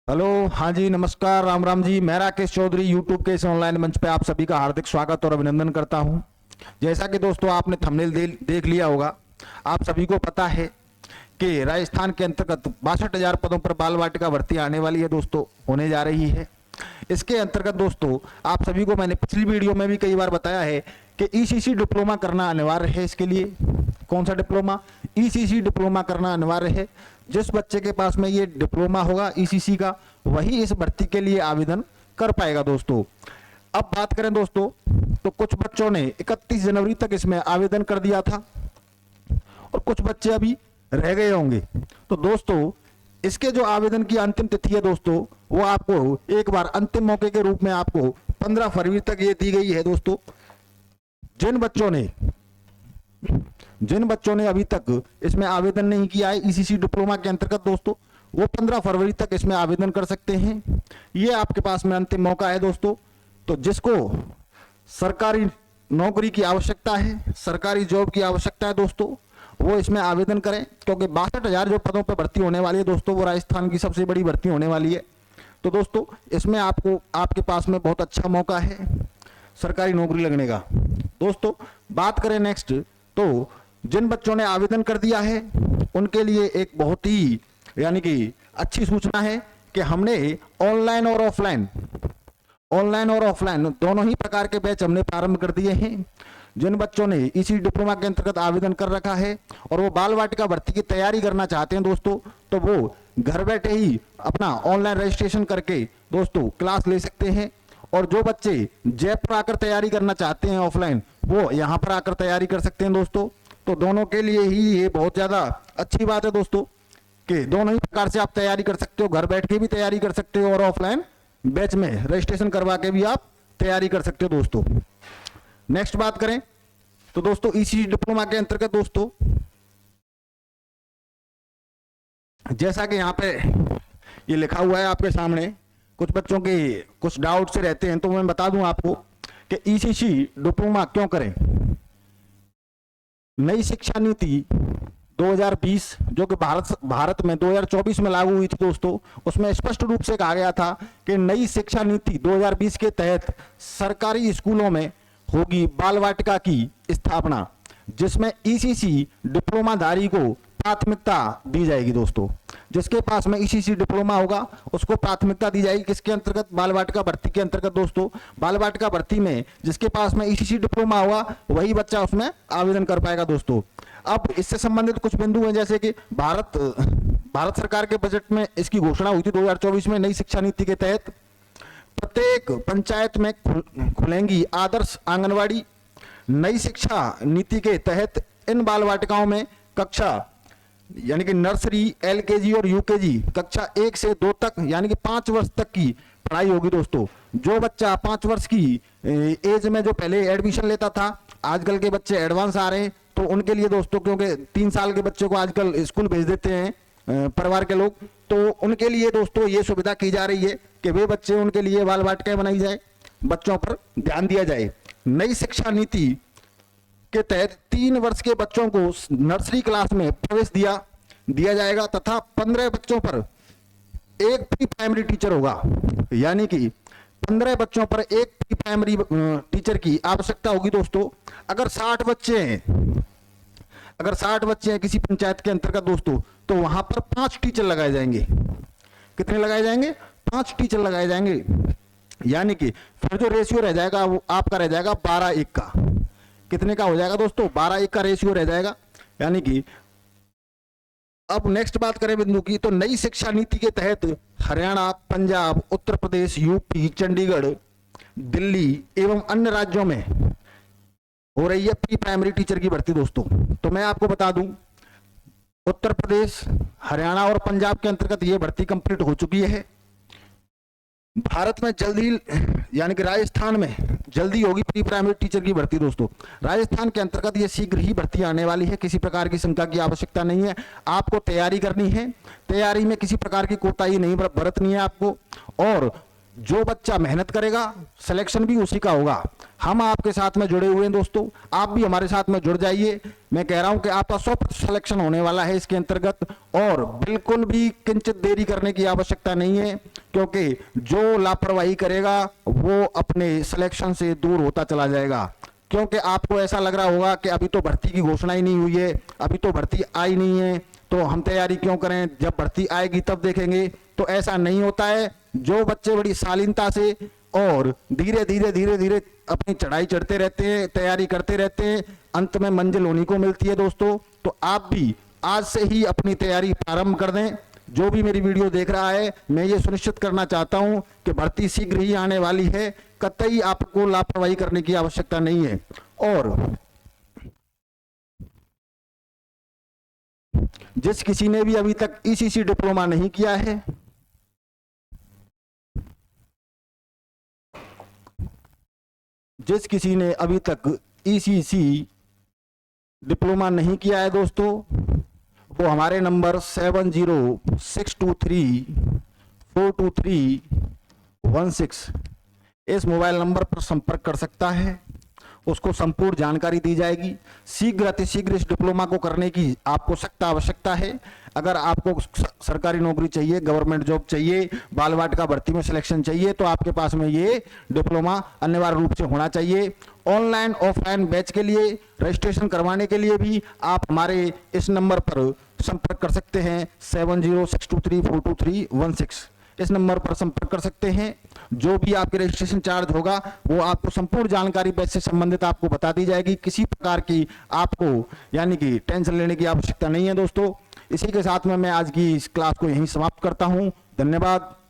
Hello. हाँ जी, नमस्कार, राम राम जी। मैं राकेश चौधरी यूट्यूब के इस ऑनलाइन मंच पे आप सभी का हार्दिक स्वागत और अभिनंदन करता हूं। जैसा कि दोस्तों आपने थंबनेल देख लिया होगा, आप सभी को पता है कि राजस्थान के अंतर्गत 62,000 पदों पर बाल वाटिका भर्ती आने वाली है दोस्तों, होने जा रही है। इसके अंतर्गत दोस्तों आप सभी को मैंने पिछली वीडियो में भी कई बार बताया है कि ईसीसी डिप्लोमा करना अनिवार्य है। इसके लिए कौन सा डिप्लोमा? ईसीसी डिप्लोमा करना अनिवार्य है। जिस बच्चे के पास में ये डिप्लोमा होगा ईसीसी का, वही इस भर्ती के लिए आवेदन कर पाएगा दोस्तों। अब बात करें दोस्तों, तो कुछ बच्चों ने 31 जनवरी तक इसमें आवेदन कर दिया था और कुछ बच्चे अभी रह गए होंगे। तो दोस्तों इसके जो आवेदन की अंतिम तिथि है दोस्तों, वो आपको एक बार अंतिम मौके के रूप में आपको 15 फरवरी तक ये दी गई है दोस्तों। जिन बच्चों ने अभी तक इसमें आवेदन नहीं किया है ईसीसी डिप्लोमा के अंतर्गत दोस्तों, वो 15 फरवरी तक इसमें आवेदन कर सकते हैं। ये आपके पास में अंतिम मौका है दोस्तों। तो जिसको सरकारी नौकरी की आवश्यकता है, सरकारी जॉब की आवश्यकता है दोस्तों, वो इसमें आवेदन करें, क्योंकि 62,000 जो पदों पर भर्ती होने वाली है दोस्तों, वो राजस्थान की सबसे बड़ी भर्ती होने वाली है। तो दोस्तों इसमें आपको आपके पास में बहुत अच्छा मौका है सरकारी नौकरी लगने का। दोस्तों बात करें नेक्स्ट, तो जिन बच्चों ने आवेदन कर दिया है उनके लिए एक बहुत ही यानी कि अच्छी सूचना है कि हमने ऑनलाइन और ऑफलाइन दोनों ही प्रकार के बैच हमने प्रारंभ कर दिए हैं। जिन बच्चों ने इसी डिप्लोमा के अंतर्गत आवेदन कर रखा है और वो बाल वाटिका भर्ती की तैयारी करना चाहते हैं दोस्तों, तो वो घर बैठे ही अपना ऑनलाइन रजिस्ट्रेशन करके दोस्तों क्लास ले सकते हैं। और जो बच्चे जयपुर आकर तैयारी करना चाहते हैं ऑफलाइन, वो यहाँ पर आकर तैयारी कर सकते हैं दोस्तों। तो दोनों के लिए ही ये बहुत ज़्यादा अच्छी बात है दोस्तों कि दोनों ही प्रकार से आप तैयारी कर सकते हो, घर बैठ के भी तैयारी कर सकते हो और ऑफलाइन बैच में रजिस्ट्रेशन करवा के भी आप तैयारी कर सकते हो दोस्तों। नेक्स्ट बात करें तो दोस्तों ईसीसी डिप्लोमा के अंतर्गत दोस्तों, जैसा कि यहाँ पे ये लिखा हुआ है आपके सामने, कुछ बच्चों के कुछ डाउट से रहते हैं, तो मैं बता दूं आपको कि ईसीसी डिप्लोमा क्यों करें। नई शिक्षा नीति 2020 जो कि भारत में 2024 में लागू हुई थी दोस्तों, उसमें स्पष्ट रूप से कहा गया था कि नई शिक्षा नीति 2020 के तहत सरकारी स्कूलों में होगी बाल वाटिका की स्थापना, जिसमें ईसीसी डिप्लोमाधारी को प्राथमिकता दी जाएगी दोस्तों। जिसके पास में ईसीसी डिप्लोमा होगा उसको प्राथमिकता दी जाएगी। किसके अंतर्गत? बाल वाटिका भर्ती के अंतर्गत दोस्तों। बाल वाटिका भर्ती में जिसके पास में ईसीसी डिप्लोमा होगा वही बच्चा उसमें आवेदन कर पाएगा दोस्तों। अब इससे संबंधित कुछ बिंदु हैं, जैसे कि भारत सरकार के बजट में इसकी घोषणा हुई थी 2024 में। नई शिक्षा नीति के तहत प्रत्येक पंचायत में खुलेंगी आदर्श आंगनवाड़ी। नई शिक्षा नीति के तहत इन बाल वाटिकाओं में कक्षा यानी कि नर्सरी, एलकेजी और यूकेजी कक्षा 1 से 2 तक यानी कि 5 वर्ष तक की पढ़ाई होगी दोस्तों। जो बच्चा 5 वर्ष की एज में जो पहले एडमिशन लेता था, आजकल के बच्चे एडवांस आ रहे हैं, तो उनके लिए दोस्तों, क्योंकि 3 साल के बच्चे को आजकल स्कूल भेज देते हैं परिवार के लोग, तो उनके लिए दोस्तों ये सुविधा की जा रही है कि वे बच्चे, उनके लिए बाल वाटिकाएं बनाई जाए, बच्चों पर ध्यान दिया जाए। नई शिक्षा नीति के तहत 3 वर्ष के बच्चों को नर्सरी क्लास में प्रवेश दिया जाएगा तथा 15 बच्चों पर एक प्री प्राइमरी टीचर होगा। यानी कि 15 बच्चों पर एक प्री प्राइमरी टीचर की आवश्यकता होगी दोस्तों। अगर 60 बच्चे हैं किसी पंचायत के अंतर्गत दोस्तों, तो वहां पर 5 टीचर लगाए जाएंगे। कितने लगाए जाएंगे? 5 टीचर लगाए जाएंगे। यानी कि फिर जो रेशियो रह जाएगा वो आपका रह जाएगा 12:1 का। कितने का हो जाएगा दोस्तों? 12:1 का रेशियो रह जाएगा। यानी कि अब नेक्स्ट बात करें बिंदु की, तो नई शिक्षा नीति के तहत हरियाणा, पंजाब, उत्तर प्रदेश, यूपी, चंडीगढ़, दिल्ली एवं अन्य राज्यों में हो रही है प्री प्राइमरी टीचर की भर्ती दोस्तों। तो मैं आपको बता दूं, उत्तर प्रदेश, हरियाणा और पंजाब के अंतर्गत ये भर्ती कंप्लीट हो चुकी है। भारत में जल्दी यानी कि राजस्थान में जल्दी होगी प्री प्राइमरी टीचर की भर्ती दोस्तों। राजस्थान के अंतर्गत ये शीघ्र ही भर्ती आने वाली है, किसी प्रकार की शंका की आवश्यकता नहीं है। आपको तैयारी करनी है, तैयारी में किसी प्रकार की कोताही नहीं बरतनी है आपको। और जो बच्चा मेहनत करेगा सिलेक्शन भी उसी का होगा। हम आपके साथ में जुड़े हुए हैं दोस्तों, आप भी हमारे साथ में जुड़ जाइए। मैं कह रहा हूं कि आपका 100% सिलेक्शन होने वाला है इसके अंतर्गत, और बिल्कुल भी किंचित देरी करने की आवश्यकता नहीं है, क्योंकि जो लापरवाही करेगा वो अपने सिलेक्शन से दूर होता चला जाएगा। क्योंकि आपको ऐसा लग रहा होगा कि अभी तो भर्ती की घोषणा ही नहीं हुई है, अभी तो भर्ती आई नहीं है, तो हम तैयारी क्यों करें, जब भर्ती आएगी तब देखेंगे। तो ऐसा नहीं होता है। जो बच्चे बड़ी शालीनता से और धीरे धीरे अपनी चढ़ाई चढ़ते रहते हैं, तैयारी करते रहते हैं, अंत में मंजिल उन्हीं को मिलती है दोस्तों। तो आप भी आज से ही अपनी तैयारी प्रारंभ कर दें। जो भी मेरी वीडियो देख रहा है, मैं ये सुनिश्चित करना चाहता हूं कि भर्ती शीघ्र ही आने वाली है, कतई आपको लापरवाही करने की आवश्यकता नहीं है। और जिस किसी ने भी अभी तक ईसीसी डिप्लोमा नहीं किया है, जिस किसी ने अभी तक ईसीसी डिप्लोमा नहीं किया है दोस्तों, वो हमारे नंबर 7062342316 इस मोबाइल नंबर पर संपर्क कर सकता है। उसको संपूर्ण जानकारी दी जाएगी। शीघ्र अतिशीघ्र इस डिप्लोमा को करने की आपको सख्त आवश्यकता है। अगर आपको सरकारी नौकरी चाहिए, गवर्नमेंट जॉब चाहिए, बाल वाटिका भर्ती में सिलेक्शन चाहिए, तो आपके पास में ये डिप्लोमा अनिवार्य रूप से होना चाहिए। ऑनलाइन ऑफलाइन बैच के लिए रजिस्ट्रेशन करवाने के लिए भी आप हमारे इस नंबर पर संपर्क कर सकते हैं। 7062342316 इस नंबर पर संपर्क कर सकते हैं। जो भी आपके रजिस्ट्रेशन चार्ज होगा वो आपको संपूर्ण जानकारी बैच से संबंधित आपको बता दी जाएगी। किसी प्रकार की आपको यानी कि टेंशन लेने की आवश्यकता नहीं है दोस्तों। इसी के साथ में मैं आज की इस क्लास को यहीं समाप्त करता हूं। धन्यवाद।